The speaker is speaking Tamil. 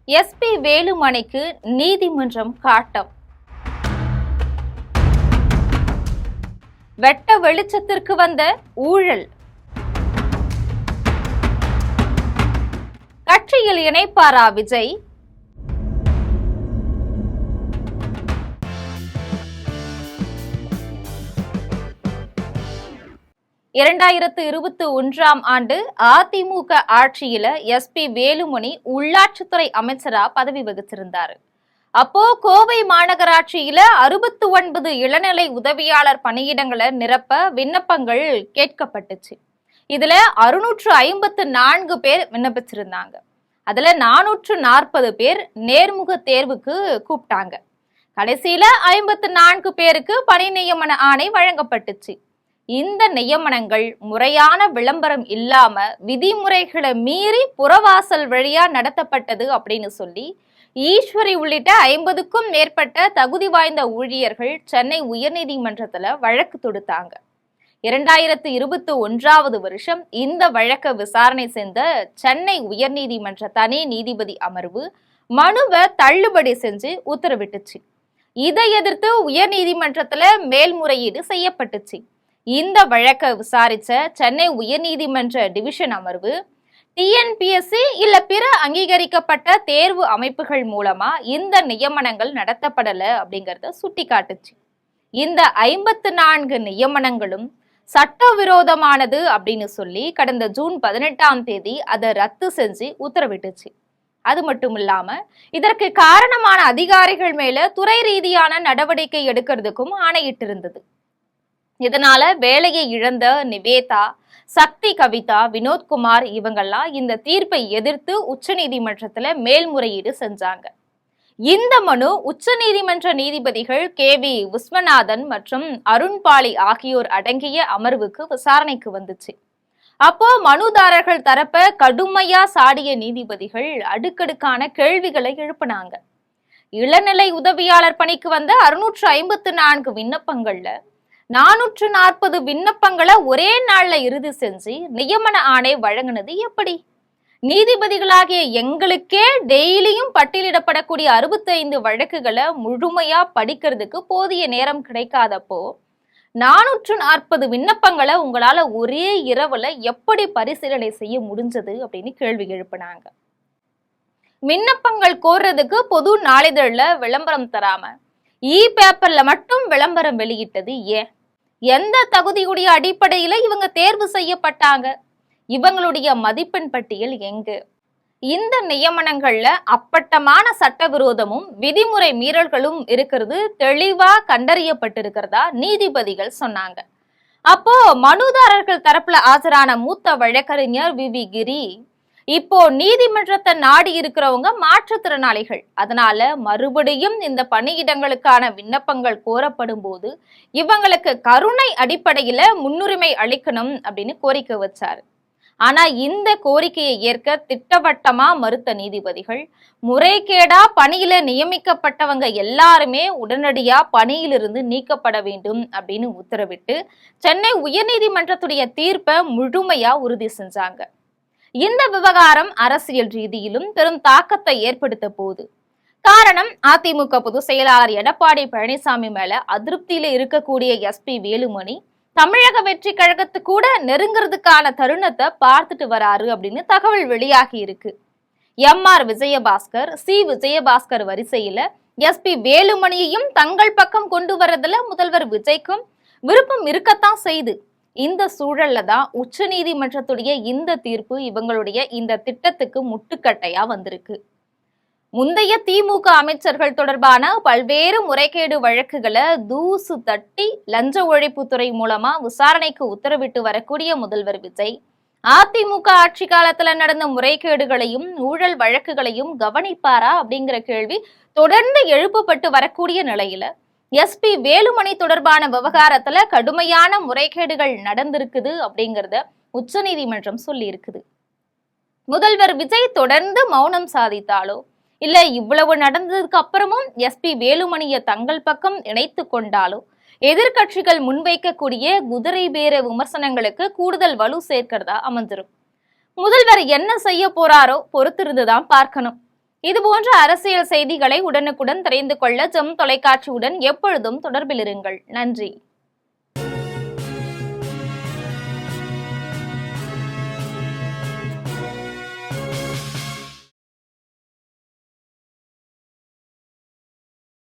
எஸ்பி வேலுமணிக்கு நீதிமன்றம் காட்டம். வெட்ட வெளிச்சத்திற்கு வந்த ஊழல். கட்சியில் இணைப்பாரா விஜய்? இரண்டாயிரத்து 21ஆம் ஆண்டு அதிமுக ஆட்சியில எஸ்பி வேலுமணி உள்ளாட்சித்துறை அமைச்சரா பதவி வகிச்சிருந்தாரு. அப்போ கோவை மாநகராட்சியில 69 இளநிலை உதவியாளர் பணியிடங்களை நிரப்ப விண்ணப்பங்கள் கேட்கப்பட்டுச்சு. இதுல 654 பேர் விண்ணப்பிச்சிருந்தாங்க. அதுல 440 பேர் நேர்முக தேர்வுக்கு கூப்பிட்டாங்க. கடைசியில 54 பேருக்கு பணி நியமன ஆணை வழங்கப்பட்டுச்சு. இந்த நியமனங்கள் முறையான விளம்பரம் இல்லாம விதிமுறைகளை மீறி புறவாசல் வழியா நடத்தப்பட்டது அப்படின்னு சொல்லி ஈஸ்வரி உள்ளிட்ட 50க்கும் மேற்பட்ட தகுதி வாய்ந்த ஊழியர்கள் சென்னை உயர்நீதிமன்றத்துல வழக்கு தொடுத்தாங்க. 2021ஆவது வருஷம் இந்த வழக்க விசாரணை செய்த சென்னை உயர்நீதிமன்ற தனி நீதிபதி அமர்வு மனுவை தள்ளுபடி செஞ்சு உத்தரவிட்டுச்சு. இதை எதிர்த்து உயர்நீதிமன்றத்துல மேல்முறையீடு செய்யப்பட்டுச்சு. இந்த வழக்கை விசாரிச்ச சென்னை உயர்நீதிமன்ற டிவிஷன் அமர்வு டிஎன்பிஎஸ்சி இல்ல பிற அங்கீகரிக்கப்பட்ட தேர்வு அமைப்புகள் மூலமா இந்த நியமனங்கள் நடத்தப்படல அப்படிங்கறத சுட்டி காட்டுச்சு. இந்த 54 நியமனங்களும் சட்டவிரோதமானது அப்படின்னு சொல்லி கடந்த ஜூன் 18ஆம் தேதி அதை ரத்து செஞ்சு உத்தரவிட்டுச்சு. அது மட்டும் இல்லாம இதற்கு காரணமான அதிகாரிகள் மேல துறை ரீதியான நடவடிக்கை எடுக்கிறதுக்கும் ஆணையிட்டு இருந்தது. இதனால வேலையை இழந்த நிவேதா, சக்தி கவிதா, வினோத்குமார் இவங்கெல்லாம் இந்த தீர்ப்பை எதிர்த்து உச்ச நீதிமன்றத்துல மேல்முறையீடு செஞ்சாங்க. இந்த மனு உச்ச நீதிமன்ற நீதிபதிகள் KV விஸ்வநாதன் மற்றும் அருண்பாளி ஆகியோர் அடங்கிய அமர்வுக்கு விசாரணைக்கு வந்துச்சு. அப்போ மனுதாரர்கள் தரப்ப கடுமையா சாடிய நீதிபதிகள் அடுக்கடுக்கான கேள்விகளை எழுப்பினாங்க. இளநிலை உதவியாளர் பணிக்கு வந்த 654 விண்ணப்பங்கள்ல 440 விண்ணப்பங்களை ஒரே நாள்ல இறுதி செஞ்சு நியமன ஆணை வழங்கினது எப்படி? நீதிபதிகளாகிய எங்களுக்கே டெய்லியும் பட்டியலிடப்படக்கூடிய 65 வழக்குகளை முழுமையா படிக்கிறதுக்கு போதிய நேரம் கிடைக்காதப்போ 440 விண்ணப்பங்களை உங்களால ஒரே இரவுல எப்படி பரிசீலனை செய்ய முடிஞ்சது அப்படின்னு கேள்வி எழுப்பினாங்க. விண்ணப்பங்கள் கோர்றதுக்கு பொது நாளிதழ்ல விளம்பரம் தராம பேப்பர்ல மட்டும் விளம்பரம் வெளியிட்டது ஏன்? எந்த தகுதியுடைய அடிப்படையில இவங்க தேர்வு செய்யப்பட்டாங்க? இவங்களுடைய மதிப்பெண் பட்டியல் எங்க? இந்த நியமனங்கள்ல அப்பட்டமான சட்டவிரோதமும் விதிமுறை மீறல்களும் இருக்கிறது தெளிவா கண்டறியப்பட்டிருக்கிறதா நீதிபதிகள் சொன்னாங்க. அப்போ மனுதாரர்கள் தரப்புல ஆஜரான மூத்த வழக்கறிஞர் VV கிரி, இப்போ நீதிமன்றத்தை நாடி இருக்கிறவங்க மாற்றுத்திறனாளிகள், அதனால மறுபடியும் இந்த பணியிடங்களுக்கான விண்ணப்பங்கள் கோரப்படும் போது இவங்களுக்கு கருணை அடிப்படையில முன்னுரிமை அளிக்கணும் அப்படின்னு கோரிக்கை வச்சாரு. ஆனா இந்த கோரிக்கையை ஏற்க திட்டவட்டமா மறுத்த நீதிபதிகள் முறைகேடா பணியில நியமிக்கப்பட்டவங்க எல்லாருமே உடனடியா பணியிலிருந்து நீக்கப்பட வேண்டும் அப்படின்னு உத்தரவிட்டு சென்னை உயர்நீதிமன்றத்துடைய தீர்ப்பை முழுமையா உறுதி செஞ்சாங்க. இந்த விவகாரம் அரசியல் ரீதியிலும் பெரும் தாக்கத்தை ஏற்படுத்த போகுது. காரணம், அதிமுக பொதுச் செயலாளர் எடப்பாடி பழனிசாமி மேல அதிருப்தியில இருக்கக்கூடிய எஸ்பி வேலுமணி தமிழக வெற்றி கழகத்து கூட நெருங்கிறதுக்கான தருணத்தை பார்த்துட்டு வராரு அப்படின்னு தகவல் வெளியாகி இருக்கு. MR விஜயபாஸ்கர், C விஜயபாஸ்கர் வரிசையில எஸ்பி வேலுமணியையும் தங்கள் பக்கம் கொண்டு வரதுல முதல்வர் விஜய்க்கும் விருப்பம் இருக்கத்தான் செய்து. இந்த சூழல்ல தான் உச்ச நீதிமன்றத்துடைய இந்த தீர்ப்பு இவங்களுடைய இந்த திட்டத்துக்கு முட்டுக்கட்டையா வந்திருக்கு. முந்தைய திமுக அமைச்சர்கள் தொடர்பான பல்வேறு முறைகேடு வழக்குகளை தூசு தட்டி லஞ்ச ஒழிப்புத்துறை மூலமா விசாரணைக்கு உத்தரவிட்டு வரக்கூடிய முதல்வர் விஜய் அதிமுக ஆட்சி காலத்துல நடந்த முறைகேடுகளையும் ஊழல் வழக்குகளையும் கவனிப்பாரா அப்படிங்கிற கேள்வி தொடர்ந்து எழுப்பப்பட்டு வரக்கூடிய நிலையில எஸ்பி வேலுமணி தொடர்பான விவகாரத்துல கடுமையான முறைகேடுகள் நடந்திருக்குது அப்படிங்கறத உச்ச நீதிமன்றம் சொல்லி இருக்குது. முதல்வர் விஜய் தொடர்ந்து மௌனம் சாதித்தாலோ இல்ல இவ்வளவு நடந்ததுக்கு அப்புறமும் எஸ்பி வேலுமணியை தங்கள் பக்கம் இணைத்து கொண்டாலோ எதிர்கட்சிகள் முன்வைக்கக்கூடிய குதிரை பேர விமர்சனங்களுக்கு கூடுதல் வலு சேர்க்கிறதா அமைஞ்சிரும். முதல்வர் என்ன செய்ய போறாரோ பொறுத்திருந்துதான் பார்க்கணும். இது போன்ற அரசியல் செய்திகளை உடனுக்குடன் தெரிந்து கொள்ள ஜெம் தொலைக்காட்சியுடன் எப்பொழுதும் தொடர்பில் இருங்கள். நன்றி.